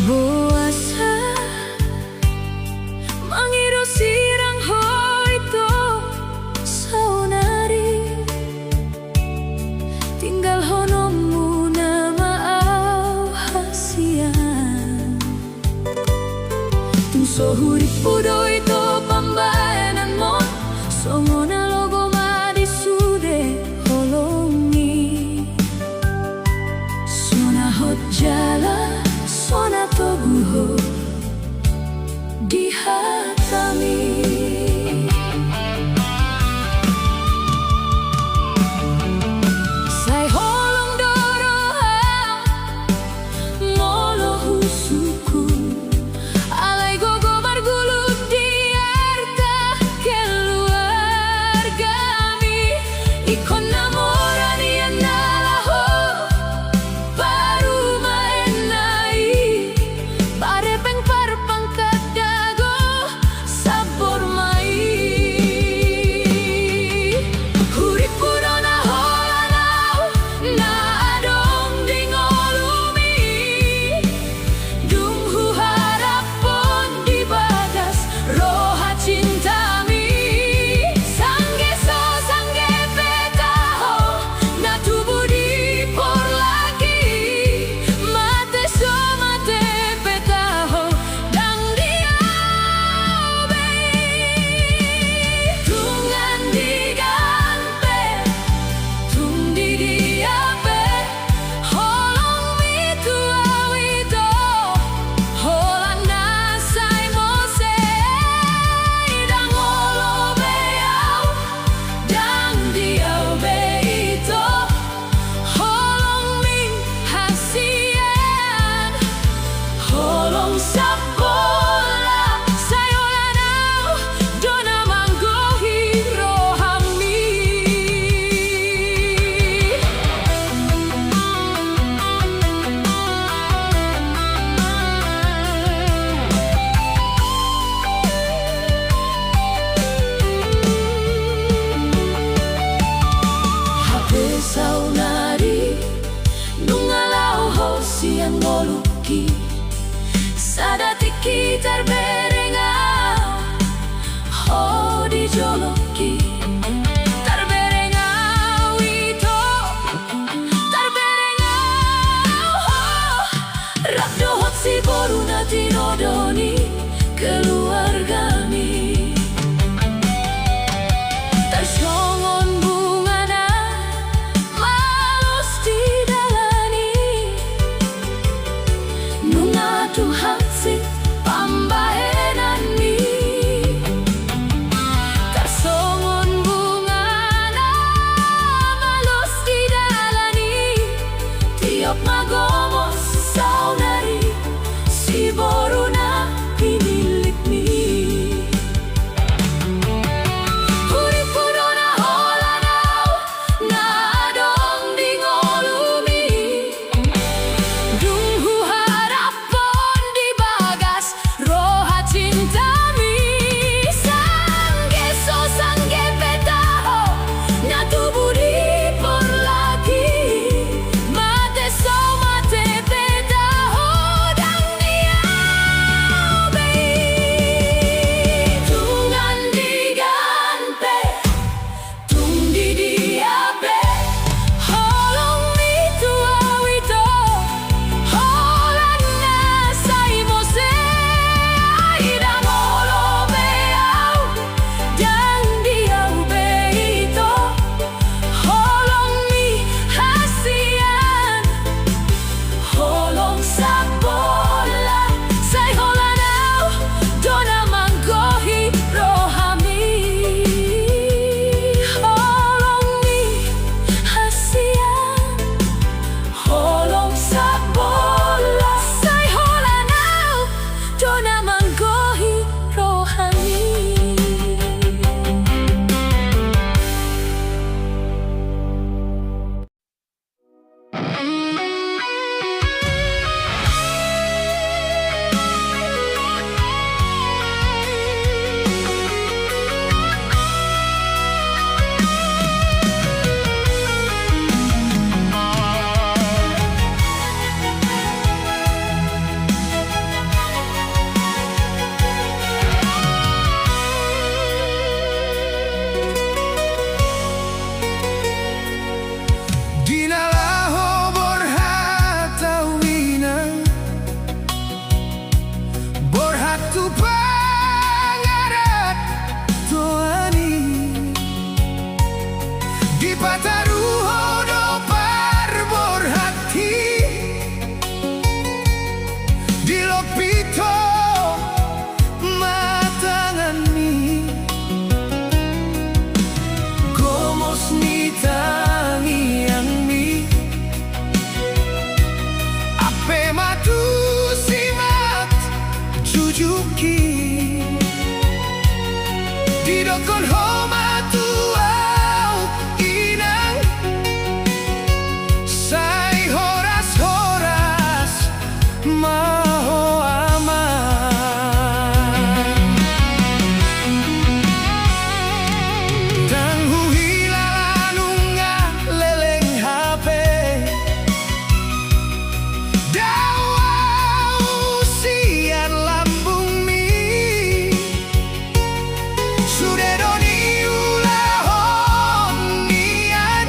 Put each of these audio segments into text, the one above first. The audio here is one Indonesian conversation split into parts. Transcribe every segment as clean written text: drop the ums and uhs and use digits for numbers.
Buasa mangiru sirang hoito saunari tinggal honomu nama au hasian tung sohurip pudo itu pambayanan mon songona logo madi sude holongi sona hot jala sona toguho di hatami sai holong doroha molo husuku alai gogo margulu di arta keluargami ikon namorani analaho baru maenai bare peng parpang kadago sabor mai hurip purona holanau na adong dingolumi dunghu harapon di bagas roha cintami sangge so sangge petaho na tubuh di por lagi mate so mate petaho dang dia tungan digampe tung di dia pe holong witu awito holang nasai mose dang holo beau dang dia beito holong min hasian holong sabola sayolanau dona manggohi rohami hape saunari nungalau hosi yang ngoluki sadati kitar berengau ho di joloki tarberengau itu tarberengau ho rakdo hotsi boruna tinodoni keluargami tarsongon bungana malus didalani nungatu hatsi pambahenani tarsongon bungana malus didalani tiok magomos saunari si boruna pinilikmi hurip purona holanau na adong dingolumi dunghu harapon di bagas roha cintami sangge so sangge petaho na tubuh di por lagi mate so mate kon homa tuau inang sai horas-horas maho aman tang huhila lanunga leleng HP dawau sian lambung mi sudah doni ulahon nian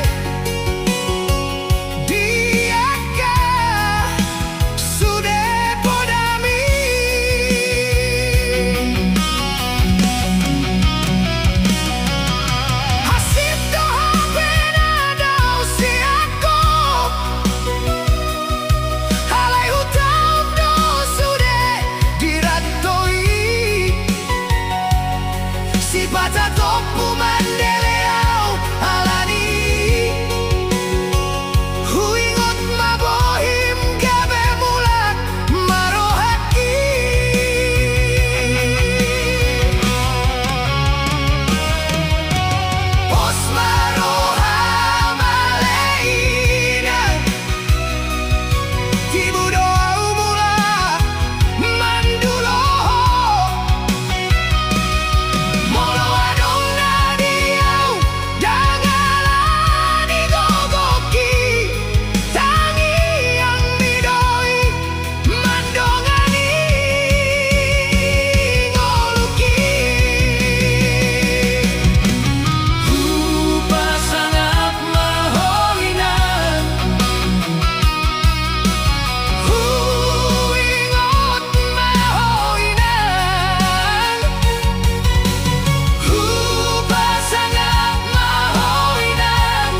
diaka sudah podami hasil doa penadau si aku halai hutang do sudah diratoi si bata topu mandeleau alani huingot mabohim gabe mulak marohaki pos maroha maleina tibu doa mula manduloho molo adong nadiau dangalani gogoki tangi yang midoi mandongani ngoluki pasangap mahoinan huingot mahoinan pasangap mahoinan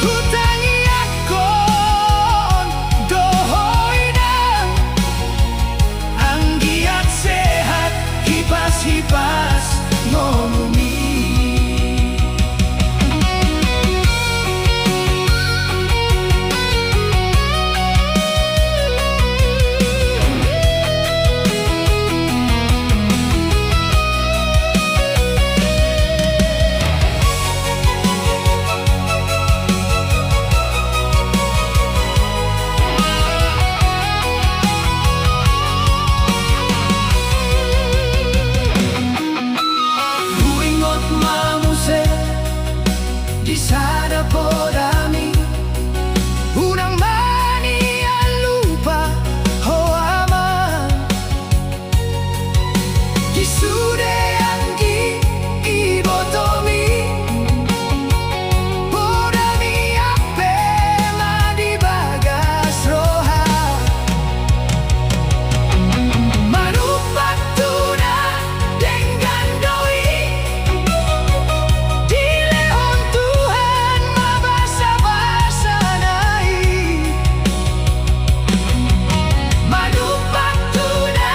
hutangi akon dohoinan anggiat sehat hipas-hipas ngomumi huingot mamuse di sana podami unang mani lupa ho aman di sude anggi ibotomi podami ape madi bagas roha manupatuna dengan doi di lehon Tuhan mabasa-basa nai manupatuna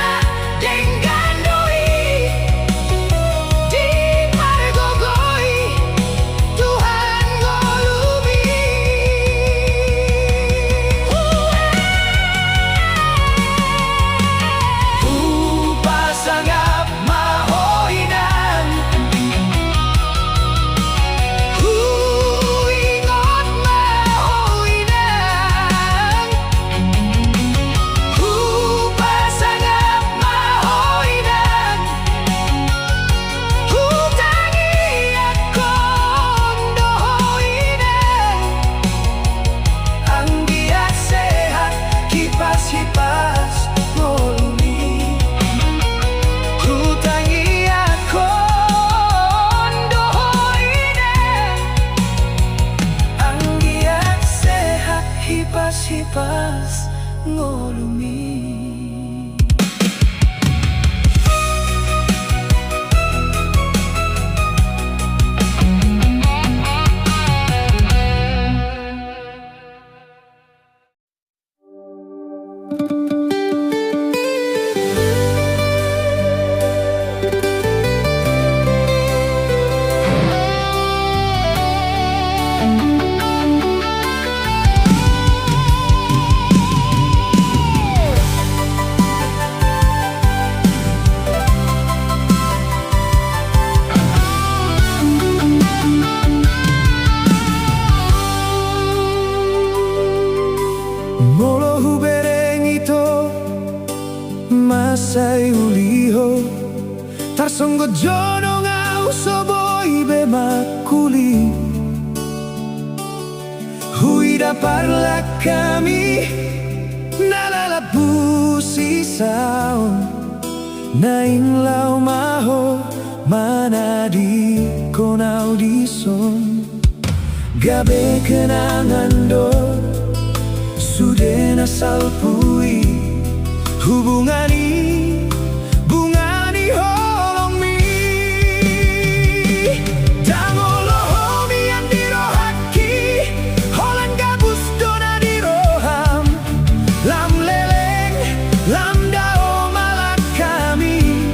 dengan doi di margogoi Tuhan ngolumi pasangap mahoinan huingot mahoinan pasangap mahoinan hutangi akon dohoinan anggiat sehat kipas-hipas ngolumi hutangi akon dohoinan anggiat sehat hipas-hipas ngolumi Molo hubereng ito Masay uliho Tarsonggo jono ngau soboy be makuli Huida parla kami Nalalabu sisaw Naing lau maho Manadi konau dison Gabe kenangan do Sudah nasalpui Hubungani Bungani holong mi Dangolo homi yang dirohaki Holan gabus dona diroham Lam leleng Lam dao malak kami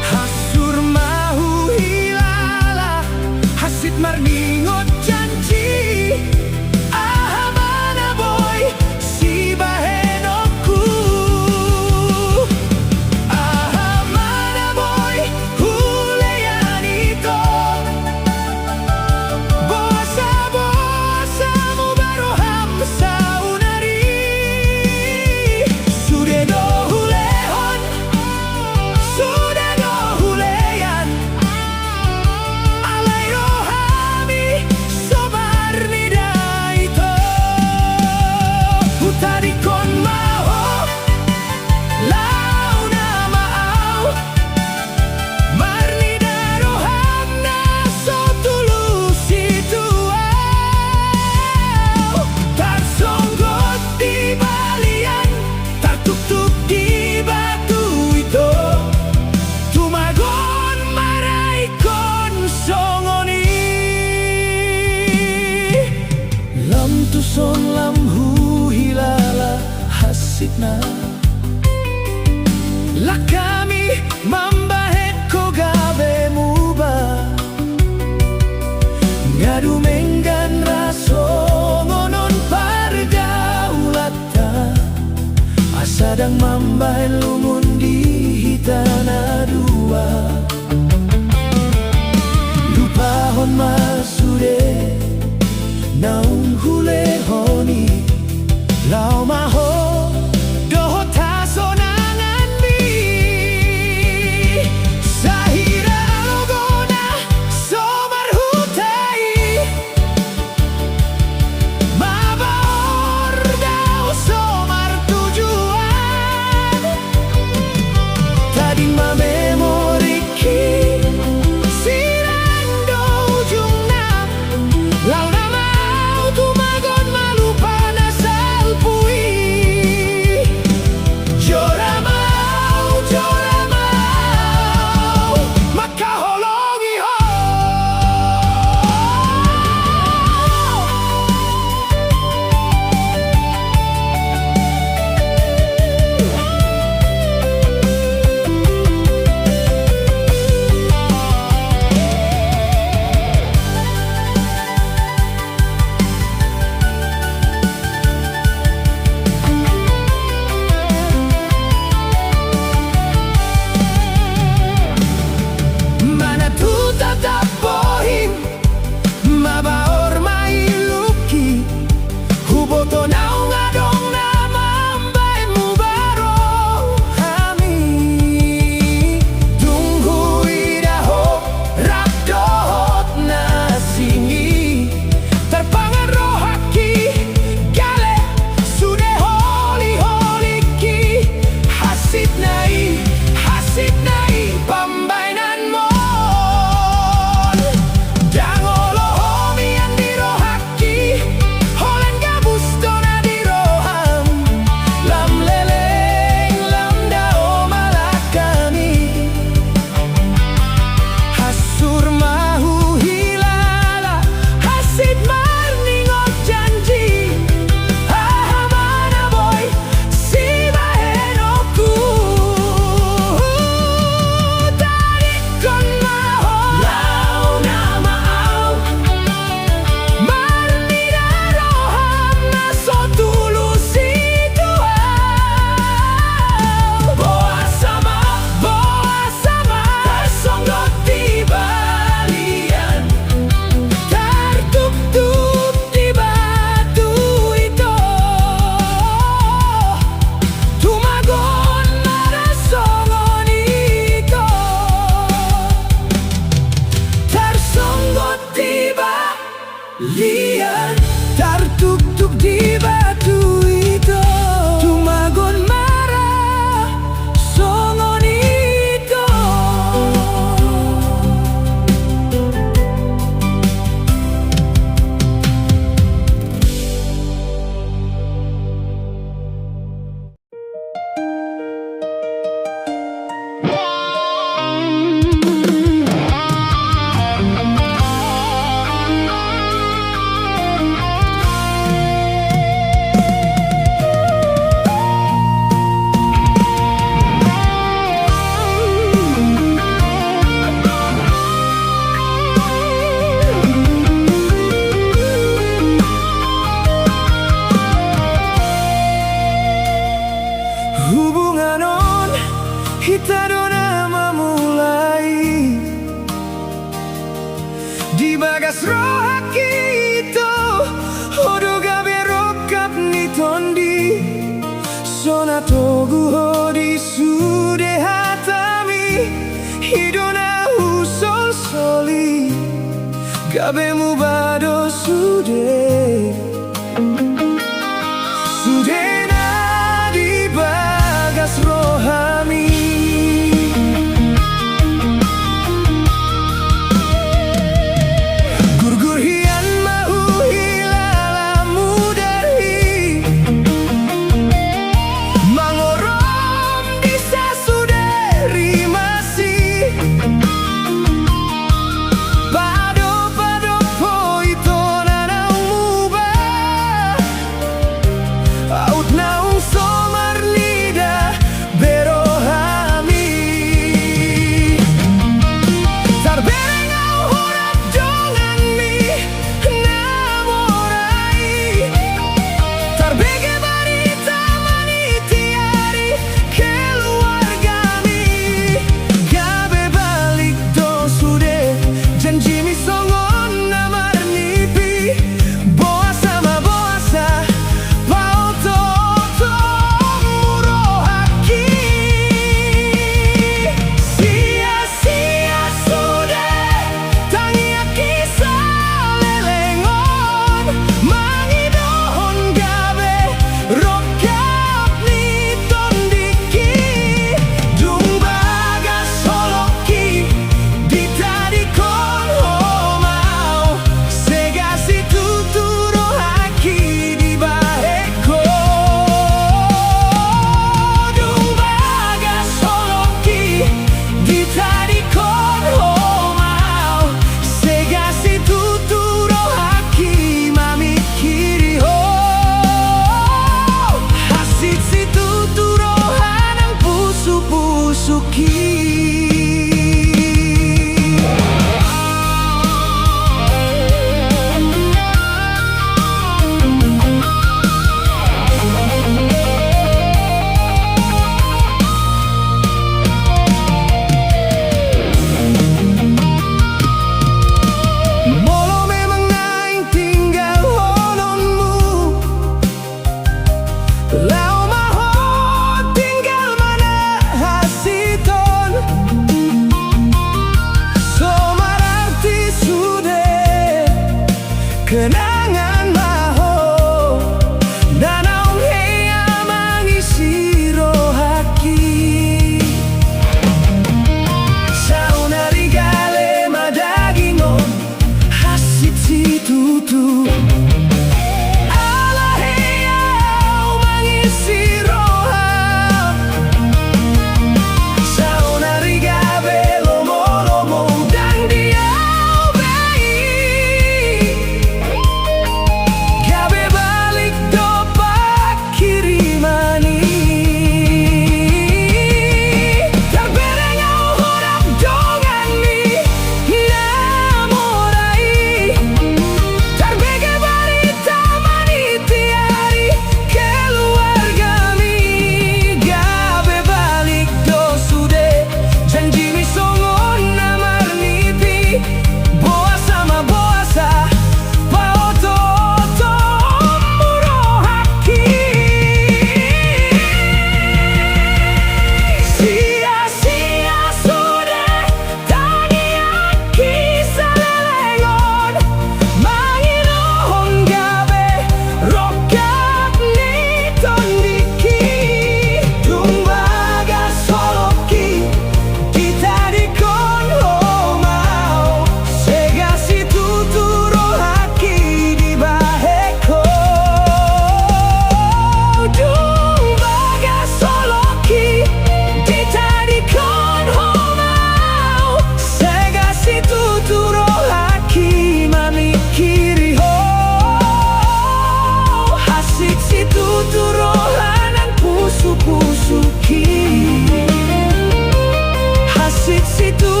Hasur mahu hilala Hasit marningot janji Tuson lam hu hilala hasitna La kami mambahet ko gabe muba Ngadu menggan raso ngonon pargaulata Asadang mambahet lungun di hitana dua Lupahon masude Naung hule honi Lau maho Doho taso nangan mi Sahira logona Somar hutai Mabaor dao somar tujuan Tading ma memoriki Sirang do ujung nam Lau nama Tumagon malupa na salpui Tertutup di batu itu Tumagon marah songon itu Hubungan on kita dona memulai di bagas roh kita odo gabe rokap ni tondi sonato guho di sude hatami hidona usol soli gabe mubado sude sudena di bagas rohami Gurgur hian mahu hilala mudahi Mangorom bisa suderi masih Pado po ito na nang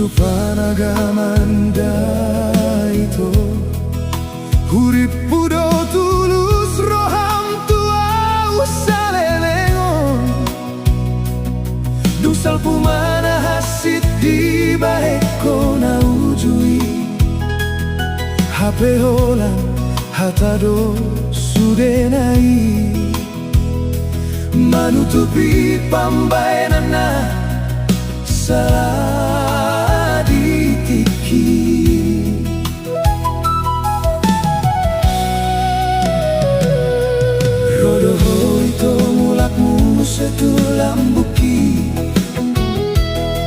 Supanagamanda ito Hurip pudo tulus roham tua usalelengon Dusal pumana hasit di baheko na ujui Hape holang hatado sudenai Manutupi pambayanan na salah ditiki Rodoho ito mulakmu setulang buki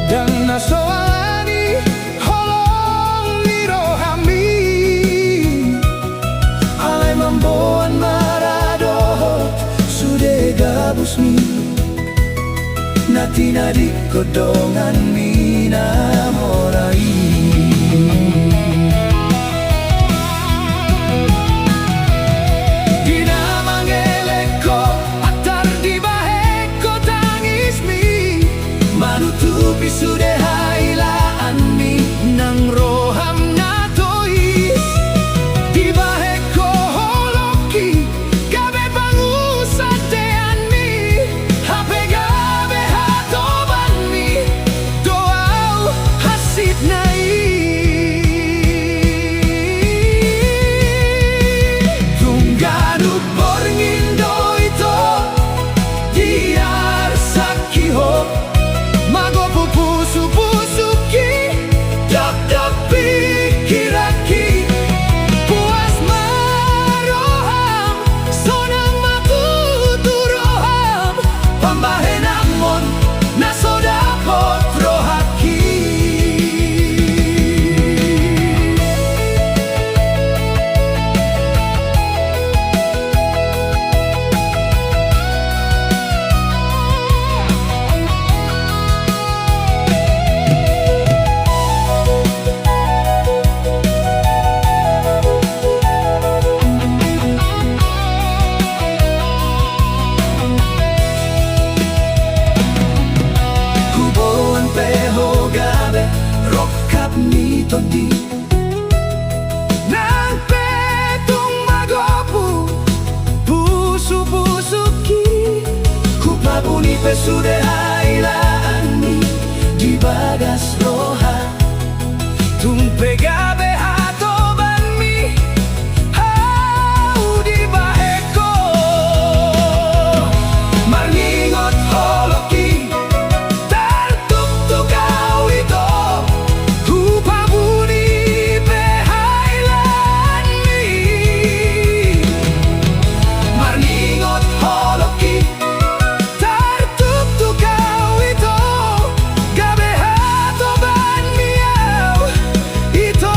Dan nasoalani holong ni rohami Alay mamboan maradohot sude gabusmi Nati nadi kodongan mina morai Dina mangeleko atar di baheko tangis mi Manutupi sude hailaan mi nang roham na tois Di baheko holoki gabe pangusatean mi Hape gabe hatoban mi doau hasit nai Tungganu porngindo ito diar sakiho Mago pupusu-pusuki dap-dap pikiraki Puas maroham sonang makutu roham Pambahenamon nasodapot rohaki Kuboan peho gabe rokap ni tondi Nang petung magopu pusu-pusuki Kupabuni pesude hailaan mi di bagas roha Tumpe gabe hatoban mi hau di baheko Marningot holoki Tartuk kau itu Kupabuni behailan mi Marningot holoki Tartuk kau itu Gabe hatoban miau Ito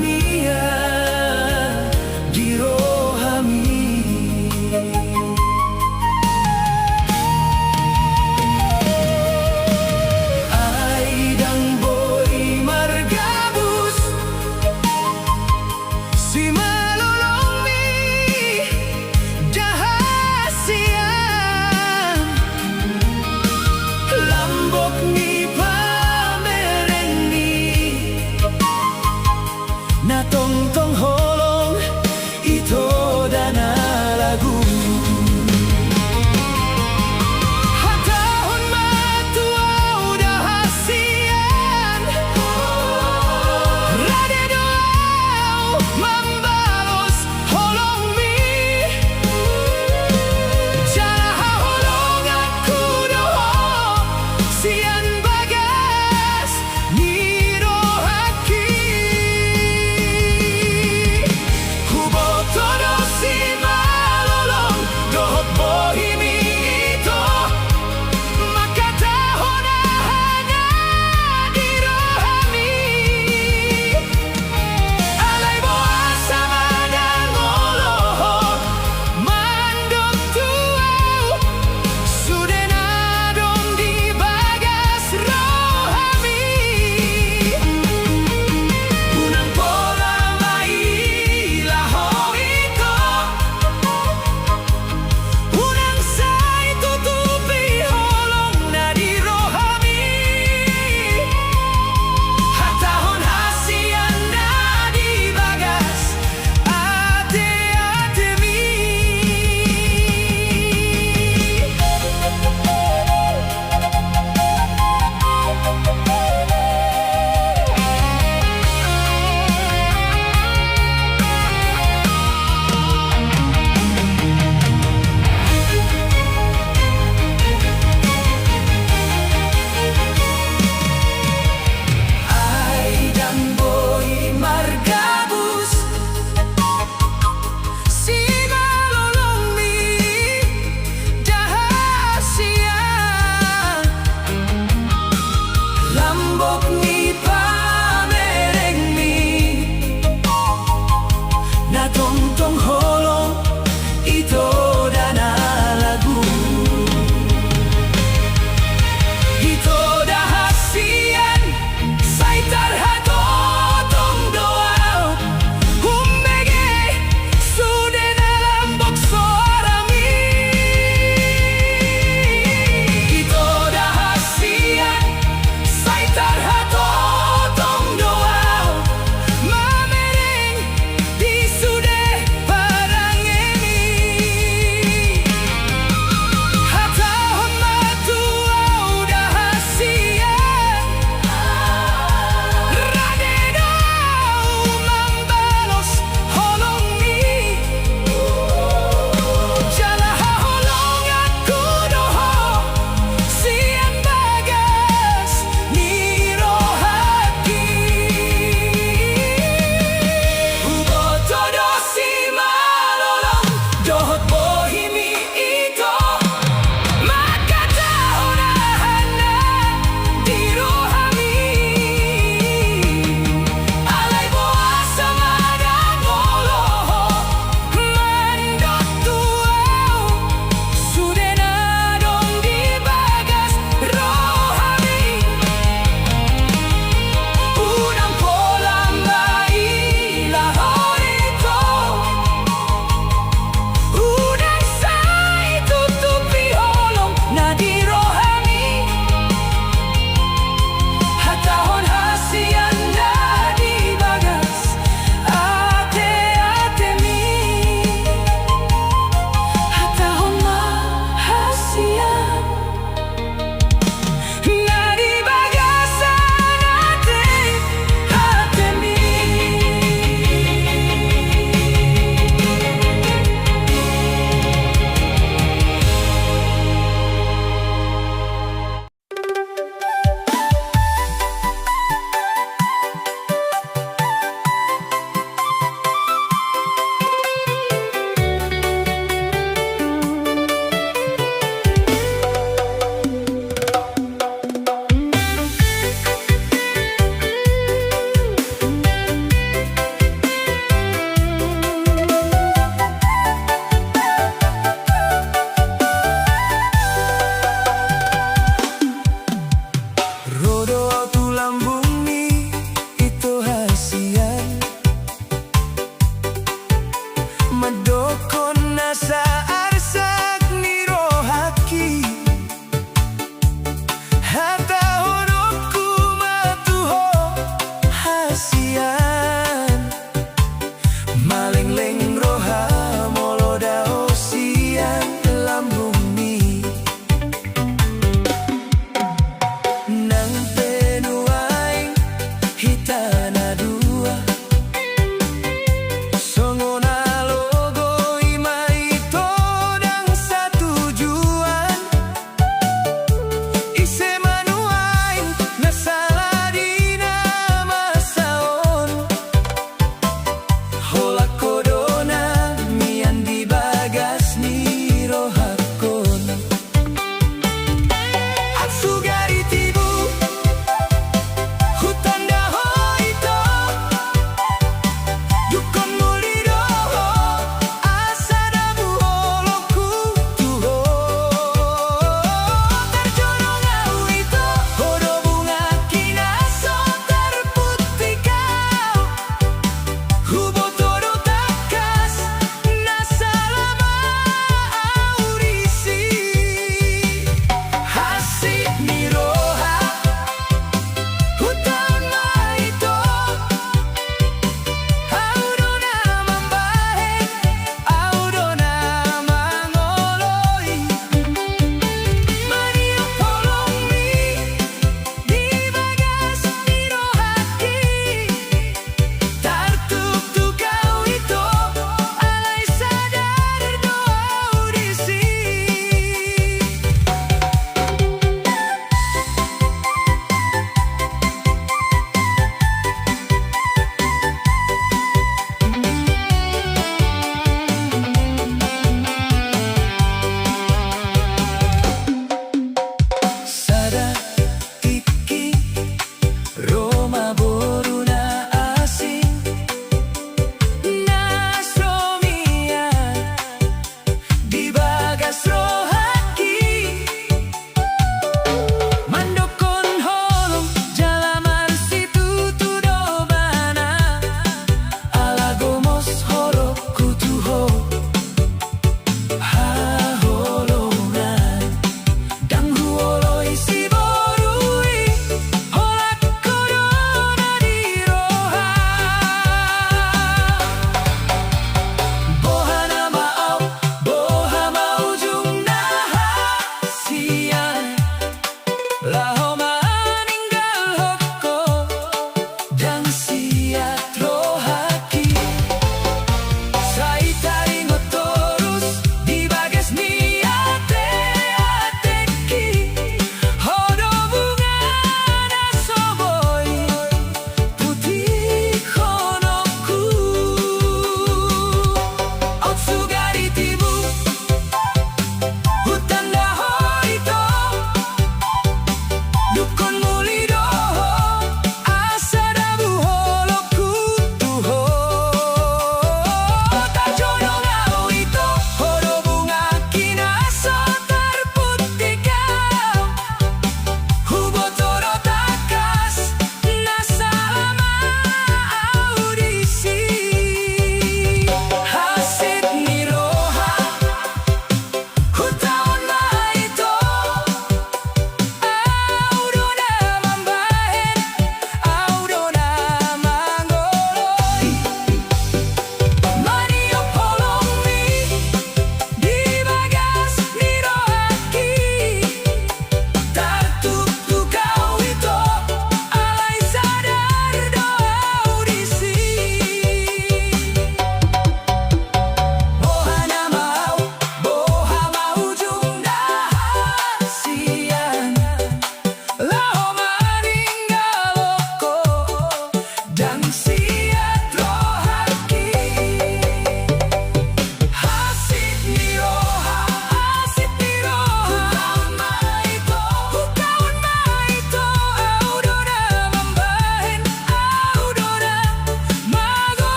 Mia Girohami. Aidang Boy Margabus, si Malulongmi Jahasian, Lambok ni Pamerengni Natong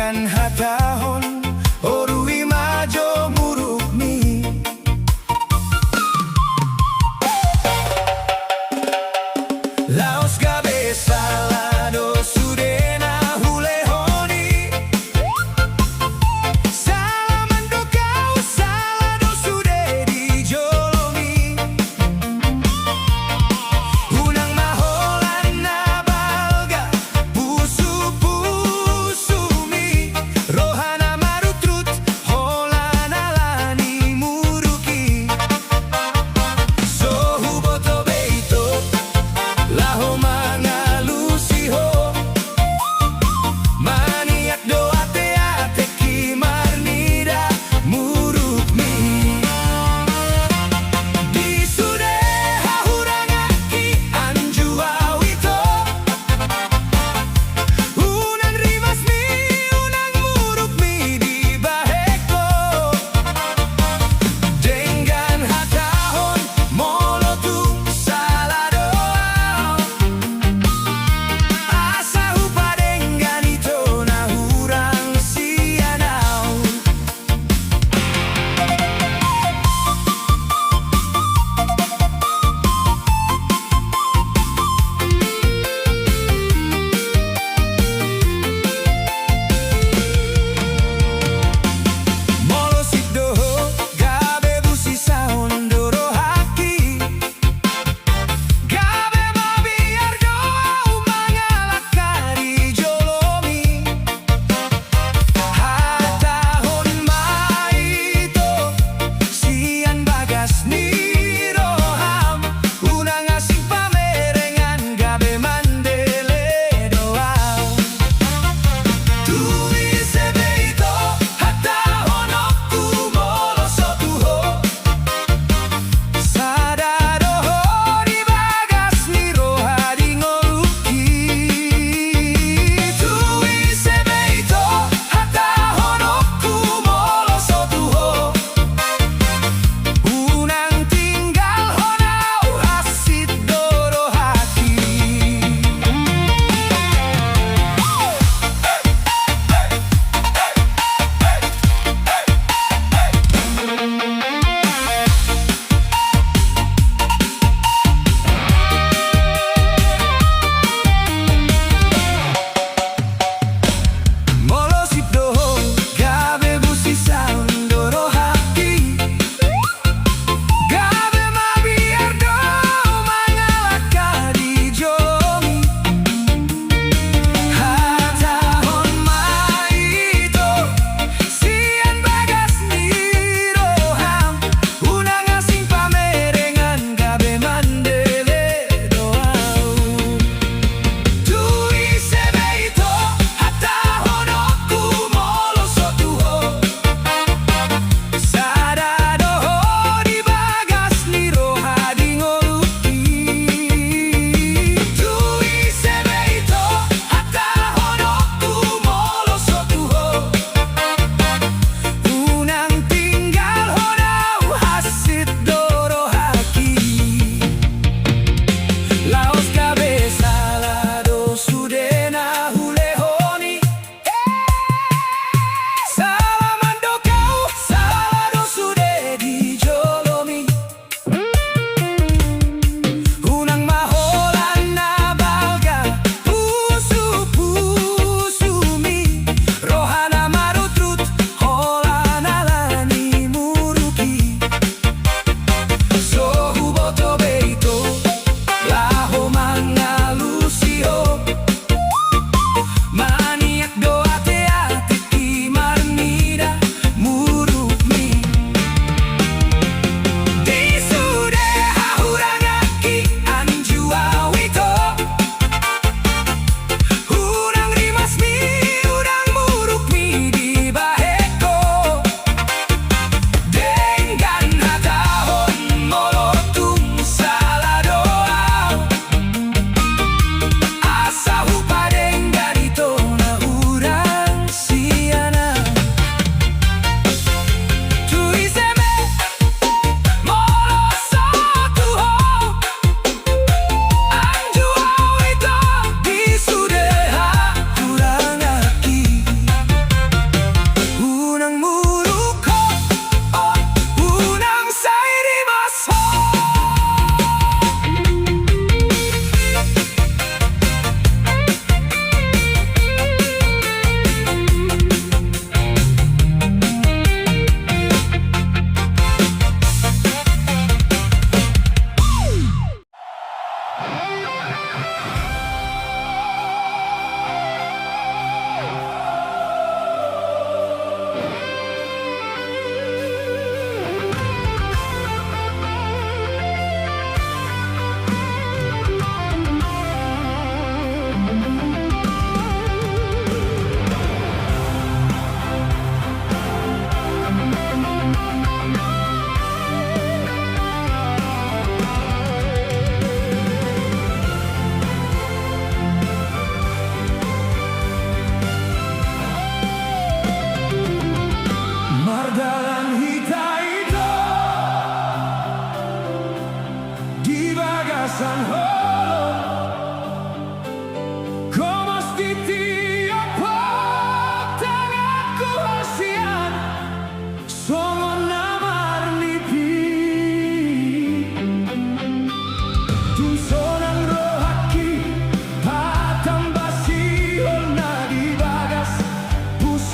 dengan hatahon orui majo murukmi Laos gabe salado sudena hulehoni Salamando kau salado sude dijolomi Unang maholan na balga pusu-pusumi Rohana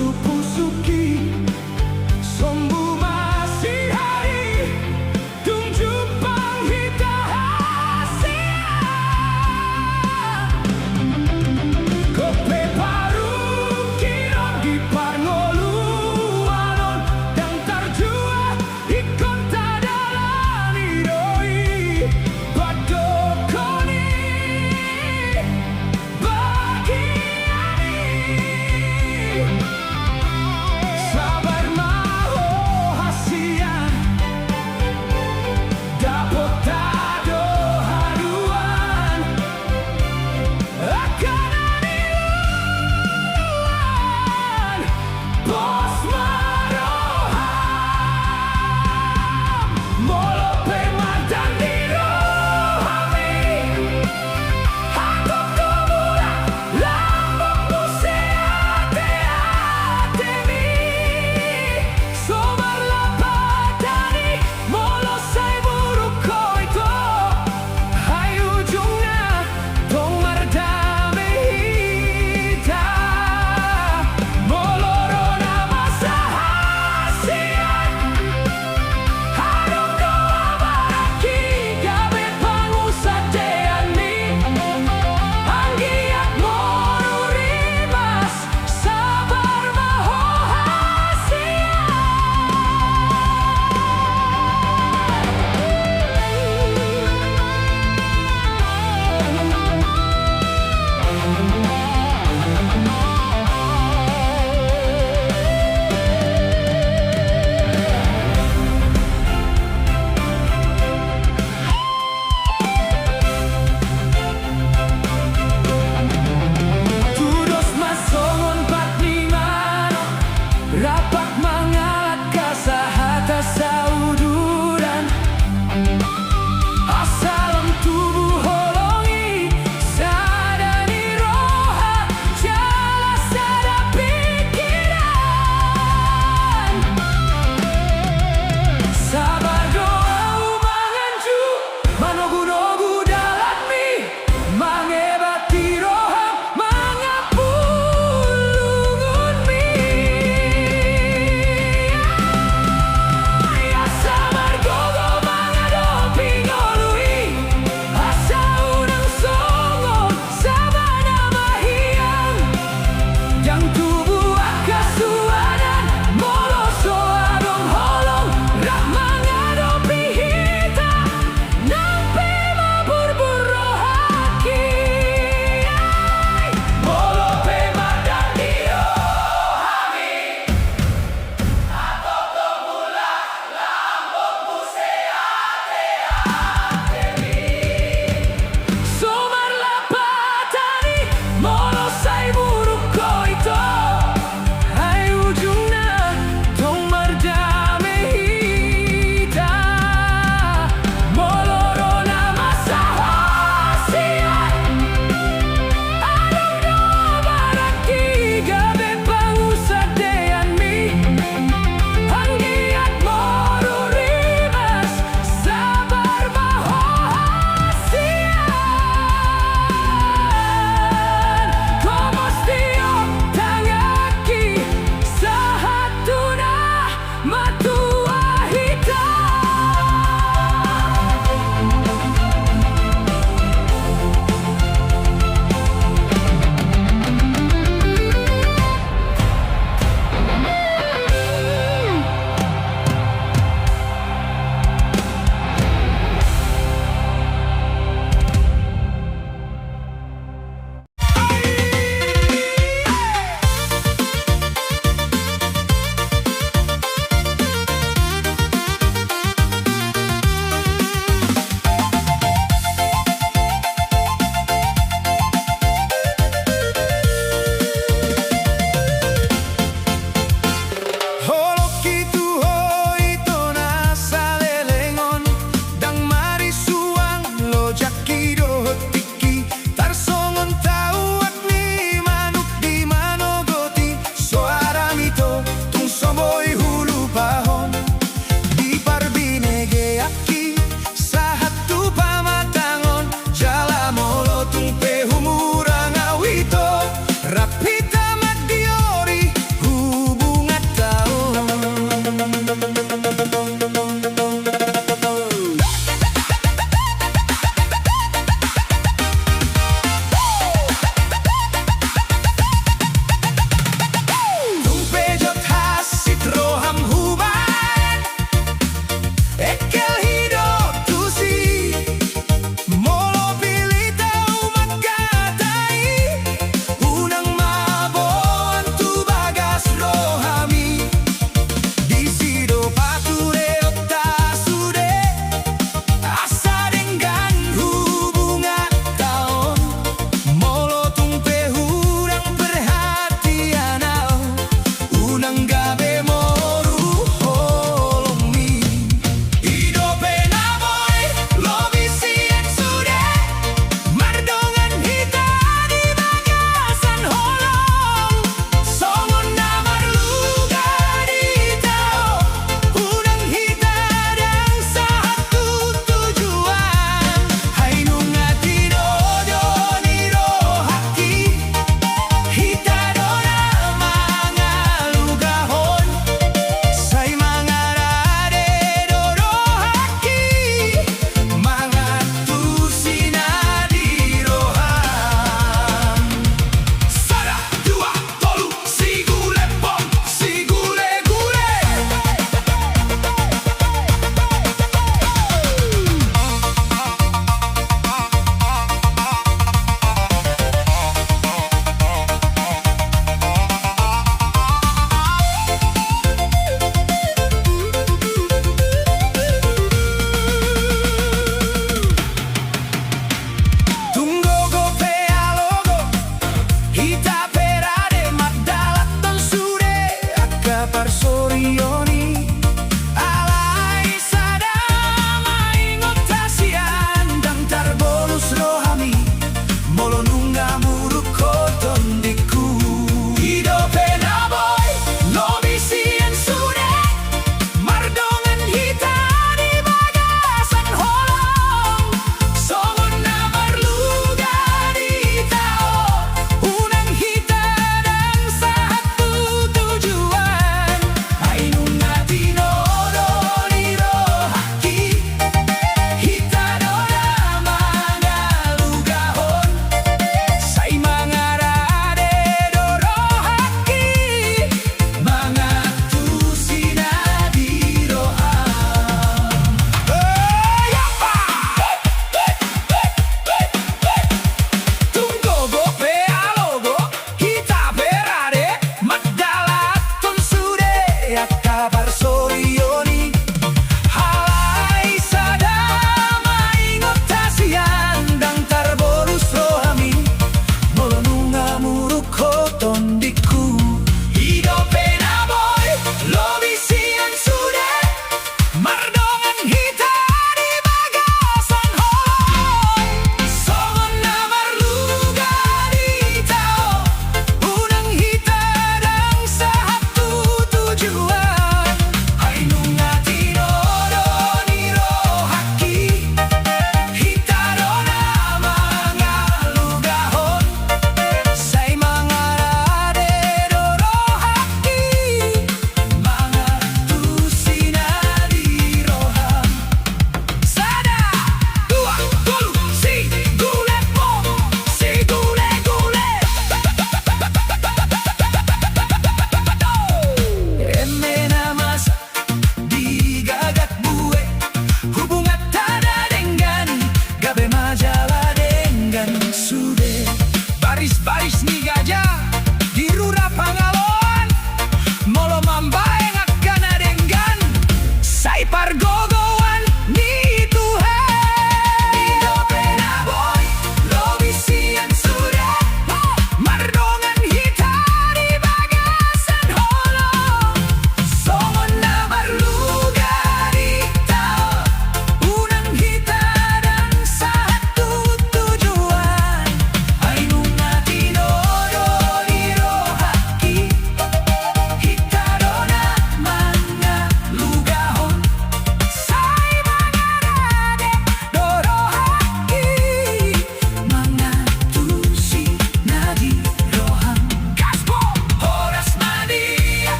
hidup